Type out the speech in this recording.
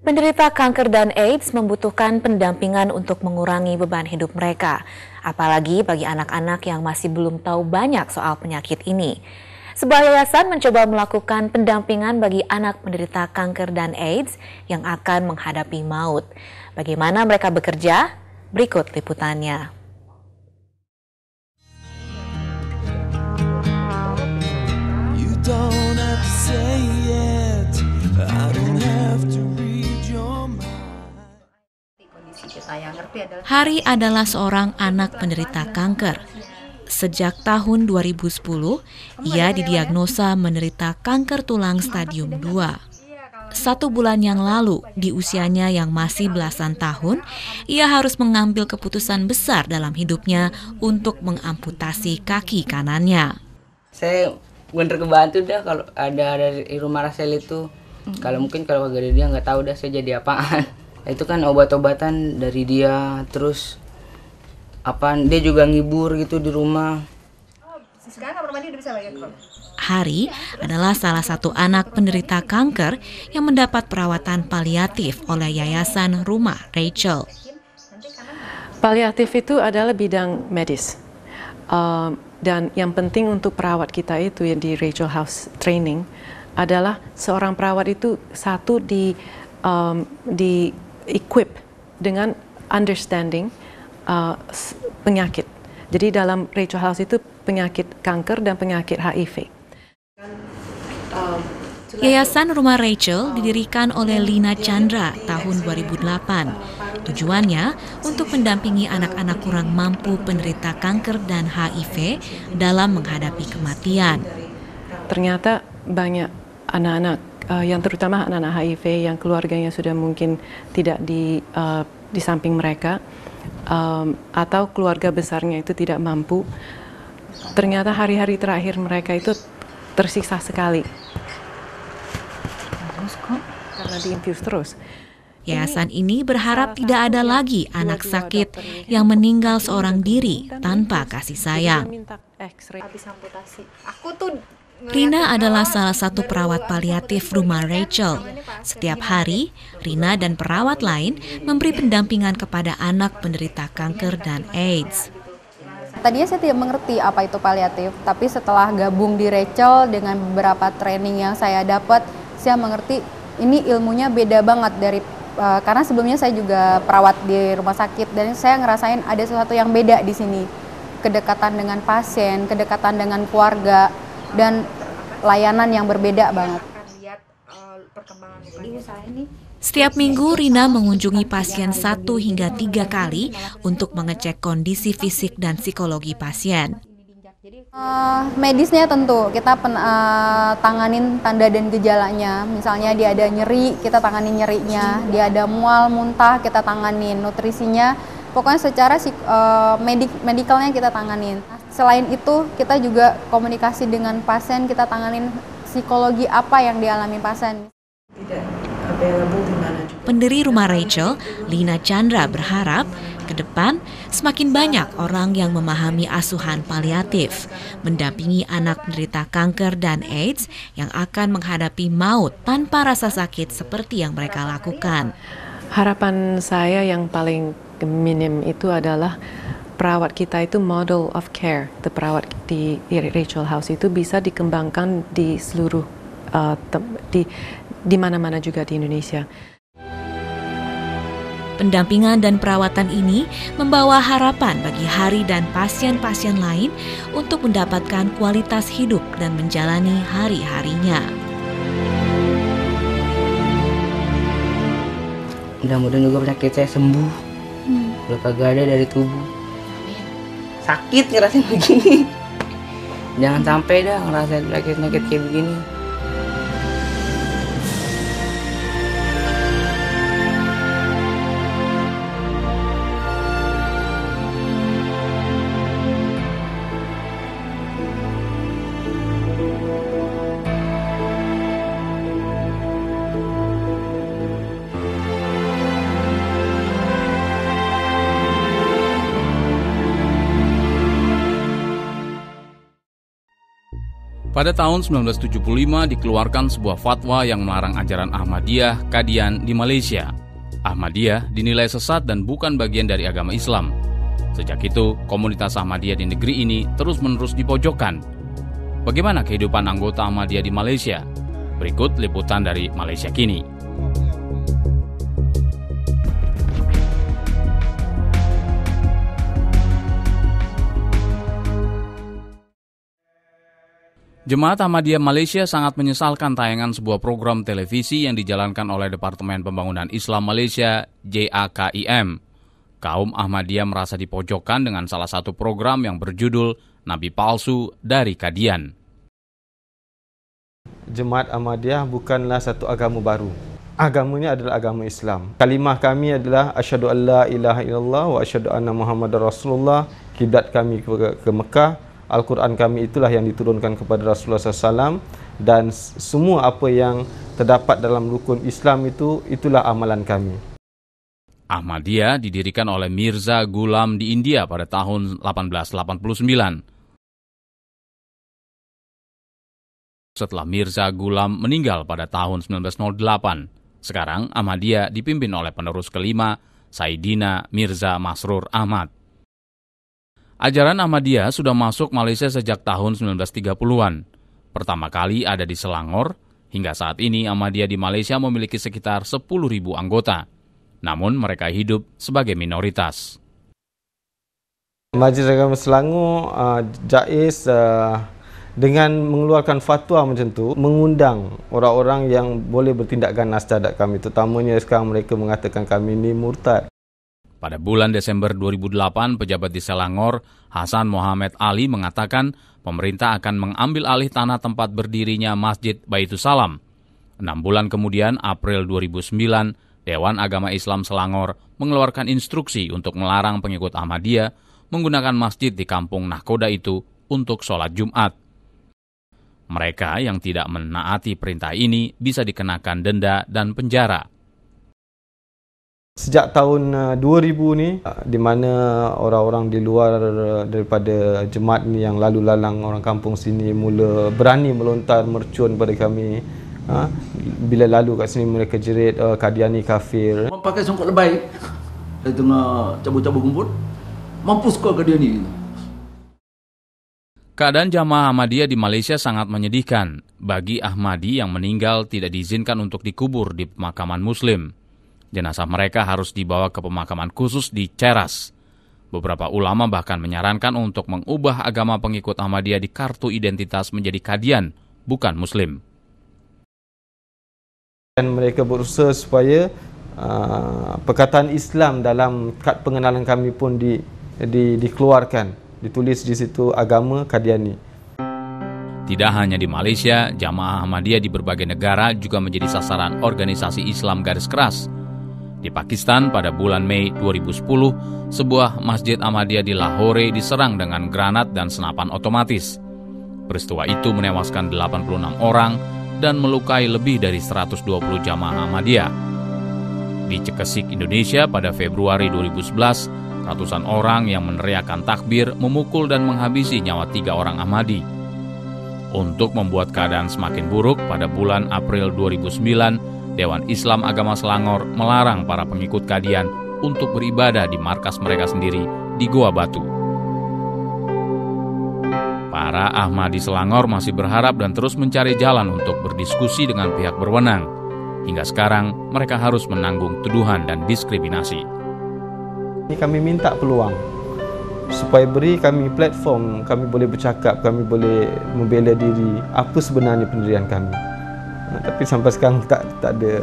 Penderita kanker dan AIDS membutuhkan pendampingan untuk mengurangi beban hidup mereka, apalagi bagi anak-anak yang masih belum tahu banyak soal penyakit ini. Sebuah yayasan mencoba melakukan pendampingan bagi anak penderita kanker dan AIDS yang akan menghadapi maut. Bagaimana mereka bekerja? Berikut liputannya. Hari adalah seorang anak penderita kanker. Sejak tahun 2010, ia didiagnosa menderita kanker tulang stadium 2. 1 bulan yang lalu, di usianya yang masih belasan tahun, ia harus mengambil keputusan besar dalam hidupnya untuk mengamputasi kaki kanannya. Saya bener kebantu dah kalau ada dari rumah Rasel itu. Kalau kagak ada dia nggak tahu dah saya jadi apaan. Itu kan obat-obatan dari dia, terus dia juga ngibur gitu di rumah. Sekarang kamar mandi udah bisa lagi kok. Hari adalah salah satu anak penderita kanker yang mendapat perawatan paliatif oleh Yayasan Rumah Rachel. Paliatif itu adalah bidang medis. Dan yang penting untuk perawat kita itu yang di Rachel House Training adalah seorang perawat itu satu di equip dengan understanding penyakit. Jadi dalam Rachel House itu penyakit kanker dan penyakit HIV. Yayasan Rumah Rachel didirikan oleh Lina Chandra tahun 2008. Tujuannya untuk mendampingi anak-anak kurang mampu penderita kanker dan HIV dalam menghadapi kematian. Ternyata banyak anak-anak, yang terutama anak-anak HIV yang keluarganya sudah mungkin tidak di samping mereka, atau keluarga besarnya itu tidak mampu. Ternyata hari-hari terakhir mereka itu tersiksa sekali. Karena diinfus terus. Yayasan ini berharap tidak ada lagi anak sakit yang meninggal seorang diri tanpa kasih sayang. Rina adalah salah satu perawat paliatif Rumah Rachel. Setiap hari, Rina dan perawat lain memberi pendampingan kepada anak penderita kanker dan AIDS. Tadinya saya tidak mengerti apa itu paliatif, tapi setelah gabung di Rachel dengan beberapa training yang saya dapat, saya mengerti ini ilmunya beda banget dari karena sebelumnya saya juga perawat di rumah sakit dan saya ngerasain ada sesuatu yang beda di sini. Kedekatan dengan pasien, kedekatan dengan keluarga, dan layanan yang berbeda banget. Setiap minggu Rina mengunjungi pasien 1 hingga 3 kali untuk mengecek kondisi fisik dan psikologi pasien. Medisnya tentu kita tanganin tanda dan gejalanya. Misalnya dia ada nyeri, kita tanganin nyerinya. Dia ada mual, muntah, kita tanganin. Nutrisinya, pokoknya secara medikalnya kita tanganin. Selain itu, kita juga komunikasi dengan pasien, kita tanganin psikologi apa yang dialami pasien. Pendiri Rumah Rachel, Lina Chandra, berharap ke depan semakin banyak orang yang memahami asuhan paliatif, mendampingi anak penderita kanker dan AIDS yang akan menghadapi maut tanpa rasa sakit seperti yang mereka lakukan. Harapan saya yang paling minim itu adalah perawat kita itu model of care. Perawat di Rachel House itu bisa dikembangkan di seluruh di mana-mana juga di Indonesia. Pendampingan dan perawatan ini membawa harapan bagi Hari dan pasien-pasien lain untuk mendapatkan kualitas hidup dan menjalani hari-harinya. Mudah-mudahan juga penyakit saya sembuh. Udah kagak ada dari tubuh. Sakit ngerasain begini. Jangan sampai dah ngerasain penyakit-penyakit kayak begini. Pada tahun 1975 dikeluarkan sebuah fatwa yang melarang ajaran Ahmadiyah Qadian di Malaysia. Ahmadiyah dinilai sesat dan bukan bagian dari agama Islam. Sejak itu, komunitas Ahmadiyah di negeri ini terus-menerus dipojokkan. Bagaimana kehidupan anggota Ahmadiyah di Malaysia? Berikut liputan dari Malaysia Kini. Jemaat Ahmadiyah Malaysia sangat menyesalkan tayangan sebuah program televisi yang dijalankan oleh Departemen Pembangunan Islam Malaysia JAKIM. Kaum Ahmadiyah merasa dipojokkan dengan salah satu program yang berjudul Nabi Palsu dari Qadian. Jemaat Ahmadiyah bukanlah satu agama baru. Agamanya adalah agama Islam. Kalimah kami adalah asyhadu an la ilaha illallah wa asyhadu anna Muhammadar Rasulullah. Kiblat kami ke Mekah. Al-Quran kami itulah yang diturunkan kepada Rasulullah SAW, dan semua apa yang terdapat dalam rukun Islam itulah amalan kami. Ahmadiyah didirikan oleh Mirza Ghulam di India pada tahun 1889. Setelah Mirza Ghulam meninggal pada tahun 1908, sekarang Ahmadiyah dipimpin oleh penerus kelima, Saidina Mirza Masrur Ahmad. Ajaran Ahmadiyah sudah masuk Malaysia sejak tahun 1930-an. Pertama kali ada di Selangor, hingga saat ini Ahmadiyah di Malaysia memiliki sekitar 10.000 anggota. Namun mereka hidup sebagai minoritas. Majlis Agama Selangor, JAIS, dengan mengeluarkan fatwa macam tu, mengundang orang-orang yang boleh bertindak ganas terhadap kami. Terutamanya sekarang mereka mengatakan kami ni murtad. Pada bulan Desember 2008, pejabat di Selangor, Hasan Mohamed Ali, mengatakan pemerintah akan mengambil alih tanah tempat berdirinya Masjid Baitus Salam. 6 bulan kemudian, April 2009, Dewan Agama Islam Selangor mengeluarkan instruksi untuk melarang pengikut Ahmadiyah menggunakan masjid di kampung Nahkoda itu untuk sholat Jumat. Mereka yang tidak menaati perintah ini bisa dikenakan denda dan penjara. Sejak tahun 2000 ni, di mana orang-orang di luar daripada jemaat ni yang lalu lalang orang kampung sini mula berani melontar mercun pada kami. Bila lalu kat sini mereka jerit Qadiani kafir. Pakai songkok lebay di tengah cabut-cabut rumput. Mampus kau Qadiani. Keadaan jamaah Ahmadiyah di Malaysia sangat menyedihkan. Bagi Ahmadi yang meninggal tidak diizinkan untuk dikubur di pemakaman Muslim. Jenazah mereka harus dibawa ke pemakaman khusus di Ceras. Beberapa ulama bahkan menyarankan untuk mengubah agama pengikut Ahmadiyah di kartu identitas menjadi Qadian, bukan Muslim. Dan mereka berusaha supaya perkataan Islam dalam kad pengenalan kami pun dikeluarkan. Ditulis di situ agama Qadiani. Tidak hanya di Malaysia, jamaah Ahmadiyah di berbagai negara juga menjadi sasaran organisasi Islam garis keras. Di Pakistan pada bulan Mei 2010, sebuah masjid Ahmadiyah di Lahore diserang dengan granat dan senapan otomatis. Peristiwa itu menewaskan 86 orang dan melukai lebih dari 120 jamaah Ahmadiyah. Di Cekesik, Indonesia pada Februari 2011, ratusan orang yang meneriakkan takbir memukul dan menghabisi nyawa 3 orang Ahmadi. Untuk membuat keadaan semakin buruk, pada bulan April 2009, Dewan Islam Agama Selangor melarang para pengikut Qadian untuk beribadah di markas mereka sendiri di Goa Batu. Para Ahmadi Selangor masih berharap dan terus mencari jalan untuk berdiskusi dengan pihak berwenang. Hingga sekarang, mereka harus menanggung tuduhan dan diskriminasi. Ini kami minta peluang supaya beri kami platform, kami boleh bercakap, kami boleh membela diri apa sebenarnya pendirian kami. Tapi sampai sekarang tak ada